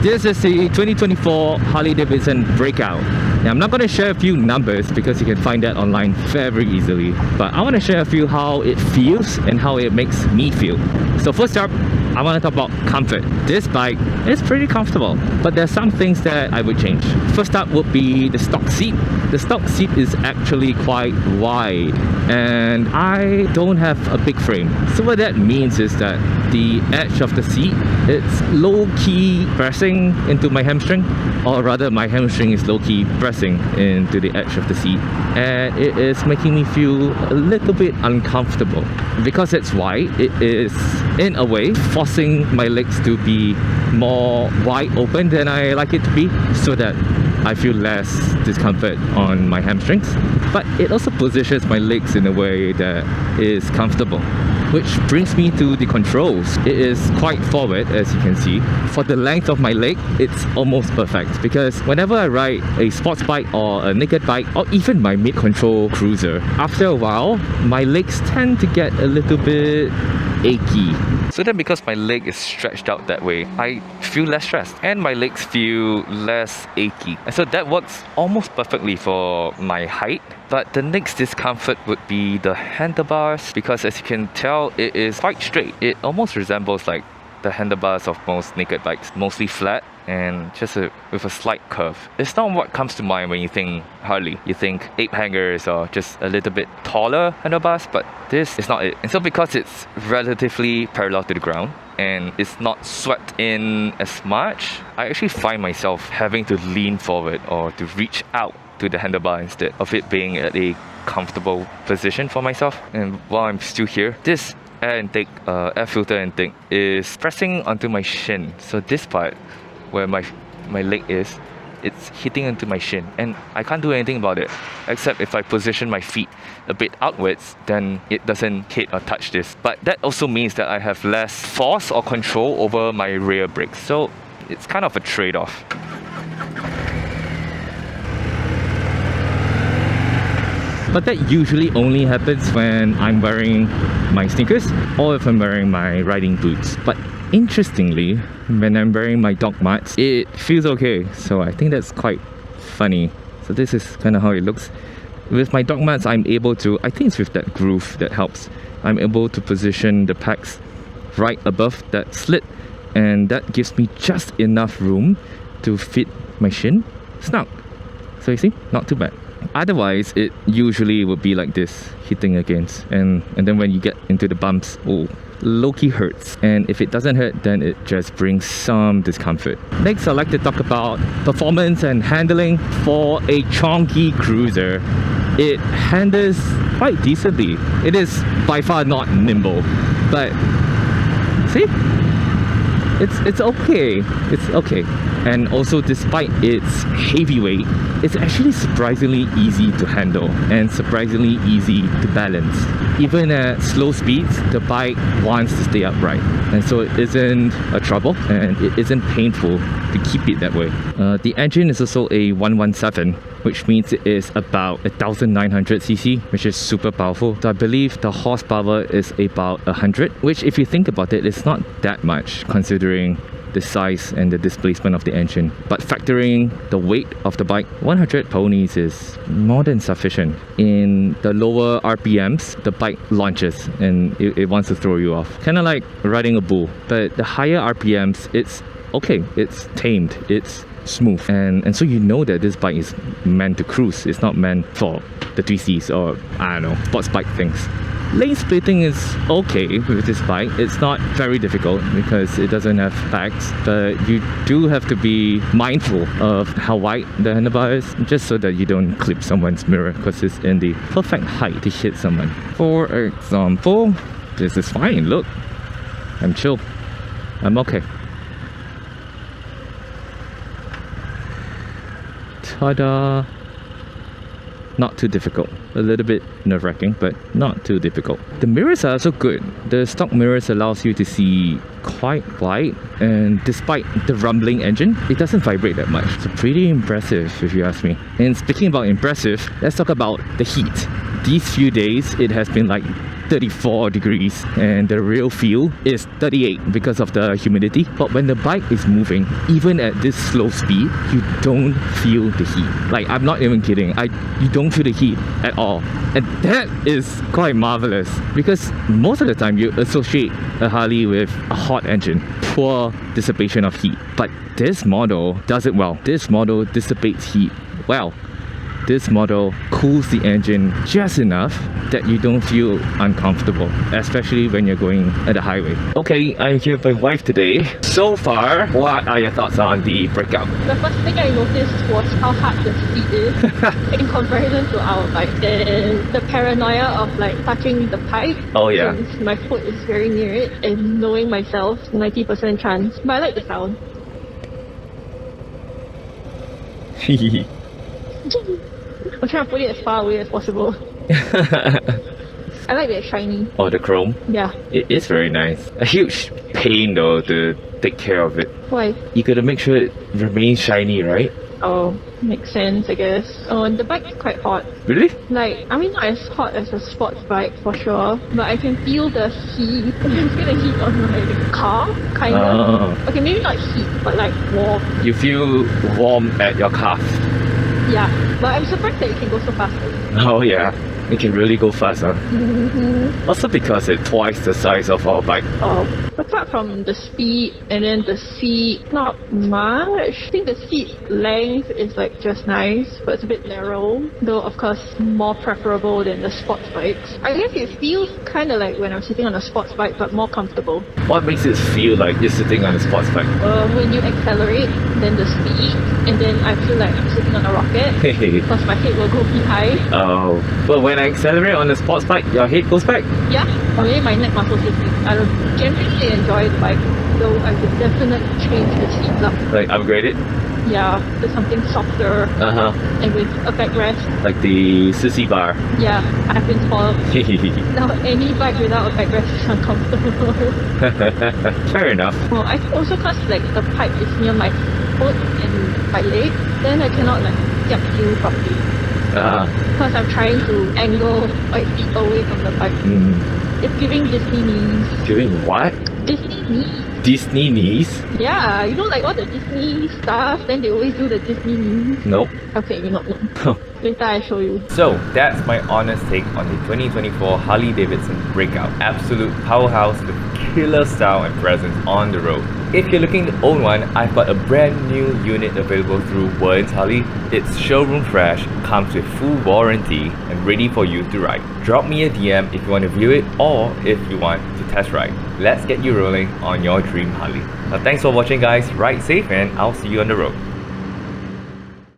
This is the 2024 Harley-Davidson Breakout. Now, I'm not going to share a few numbers because you can find that online very easily, but I want to share a few how it feels and how it makes me feel. So first up, I want to talk about comfort. This bike is pretty comfortable, but there's some things that I would change. First up would be the stock seat. The stock seat is actually quite wide and I don't have a big frame. So what that means is that the edge of the seat, it's low-key pressing into my hamstring, or rather my hamstring is low-key pressing into the edge of the seat, and it is making me feel a little bit uncomfortable. Because it's wide, it is in a way forcing my legs to be more wide open than I like it to be, so that I feel less discomfort on my hamstrings. But it also positions my legs in a way that is comfortable. Which brings me to the controls. It is quite forward, as you can see. For the length of my leg, it's almost perfect, because whenever I ride a sports bike or a naked bike or even my mid-control cruiser, after a while, my legs tend to get a little bit achy. So then because my leg is stretched out that way, I feel less stressed and my legs feel less achy. And so that works almost perfectly for my height. But the next discomfort would be the handlebars, because as you can tell, it is quite straight. It almost resembles like the handlebars of most naked bikes, mostly flat and just with a slight curve. It's not what comes to mind when you think Harley. You think ape hangers or just a little bit taller handlebars, but this is not it. And so because it's relatively parallel to the ground and it's not swept in as much, I actually find myself having to lean forward or to reach out to the handlebar instead of it being at a comfortable position for myself. And while I'm still here, this air filter intake is pressing onto my shin. So this part where my leg is, it's hitting into my shin and I can't do anything about it, except if I position my feet a bit outwards, then it doesn't hit or touch this. But that also means that I have less force or control over my rear brakes. So it's kind of a trade-off. But that usually only happens when I'm wearing my sneakers or if I'm wearing my riding boots. But interestingly, when I'm wearing my dog mats, it feels okay. So I think that's quite funny. So this is kind of how it looks. With my dog mats, I'm able to, I think it's with that groove that helps, I'm able to position the pegs right above that slit, and that gives me just enough room to fit my shin snug. So you see, not too bad. Otherwise, it usually would be like this, hitting against, and then when you get into the bumps, oh, low-key hurts. And if it doesn't hurt, then it just brings some discomfort. Next, I'd like to talk about performance and handling. For a chonky cruiser, it handles quite decently. It is by far not nimble, but see? It's okay. It's okay. And also, despite its heavy weight, it's actually surprisingly easy to handle and surprisingly easy to balance. Even at slow speeds, the bike wants to stay upright, and so it isn't a trouble and it isn't painful to keep it that way. The engine is also a 117, which means it is about 1900cc, which is super powerful. So I believe the horsepower is about 100, which if you think about it, it's not that much considering the size and the displacement of the engine. But factoring the weight of the bike, 100 ponies is more than sufficient. In the lower RPMs, the bike launches and it wants to throw you off. Kind of like riding a bull. But the higher RPMs, it's okay, it's tamed, it's smooth. And so you know that this bike is meant to cruise. It's not meant for the 3Cs or, I don't know, sports bike things. Lane splitting is okay with this bike. It's not very difficult because it doesn't have pegs, but you do have to be mindful of how wide the handlebar is, just so that you don't clip someone's mirror, because it's in the perfect height to hit someone. For example, this is fine. Look, I'm chill. I'm okay. Ta-da! Not too difficult. A little bit nerve-wracking, but not too difficult. The mirrors are also good. The stock mirrors allows you to see quite wide, and despite the rumbling engine, it doesn't vibrate that much. So pretty impressive if you ask me. And speaking about impressive, let's talk about the heat. These few days, it has been like 34 degrees and the real feel is 38 because of the humidity. But when the bike is moving, even at this slow speed, you don't feel the heat. Like, I'm not even kidding. You don't feel the heat at all. And that is quite marvelous because most of the time you associate a Harley with a hot engine, poor dissipation of heat. But this model does it well. This model dissipates heat well. This model cools the engine just enough that you don't feel uncomfortable, especially when you're going at the highway. Okay, I'm here with my wife today. So far, what are your thoughts on the Breakout? The first thing I noticed was how hard the seat is in comparison to our bike, and the paranoia of like touching the pipe. Oh yeah. Since my foot is very near it, and knowing myself, 90% chance. But I like the sound. I'm trying to put it as far away as possible. I like that it's shiny. Oh, the chrome? Yeah. It is very nice. A huge pain though to take care of it. Why? You gotta make sure it remains shiny, right? Oh, makes sense, I guess. Oh, and the bike's quite hot. Really? Like, I mean, not as hot as a sports bike for sure, but I can feel the heat. I can feel the heat on my car, kind of. Okay, maybe not heat, but like warm. You feel warm at your calf. Yeah, but I'm surprised that it can go so fast. Oh yeah, it can really go fast, huh? Also because it's twice the size of our bike. Oh, apart from the speed and then the seat, not much. I think the seat length is like just nice, but it's a bit narrow. Though of course more preferable than the sports bikes. I guess it feels kind of like when I'm sitting on a sports bike, but more comfortable. What makes it feel like you're sitting on a sports bike? When you accelerate, then the speed, and then I feel like I'm sitting on a rocket because my head will go behind. Oh, but when I accelerate on a sports bike, your head goes back? Yeah, or maybe my neck muscles is weak. I generally enjoy the bike, so I would definitely change the seat up. Like upgrade it? Yeah, to something softer and with a backrest. Like the sissy bar. Yeah, I've been spoiled. Now any bike without a backrest is uncomfortable. Fair enough. Well, I think also because like the pipe is near my foot and my leg, then I cannot like step you properly. Because I'm trying to angle my feet away from the bike. It's giving Disney knees. Giving what? Disney knees. Disney knees? Yeah, you know like all the Disney stuff, then they always do the Disney knees. Nope. Okay, you not know. Later I show you. So that's my honest take on the 2024 Harley-Davidson Breakout. Absolute powerhouse with killer style and presence on the road. If you're looking to own one, I've got a brand new unit available through Words Harley. It's showroom fresh, comes with full warranty and ready for you to ride. Drop me a DM if you want to view it or if you want to test ride. Let's get you rolling on your dream Harley. Now thanks for watching guys, ride safe and I'll see you on the road.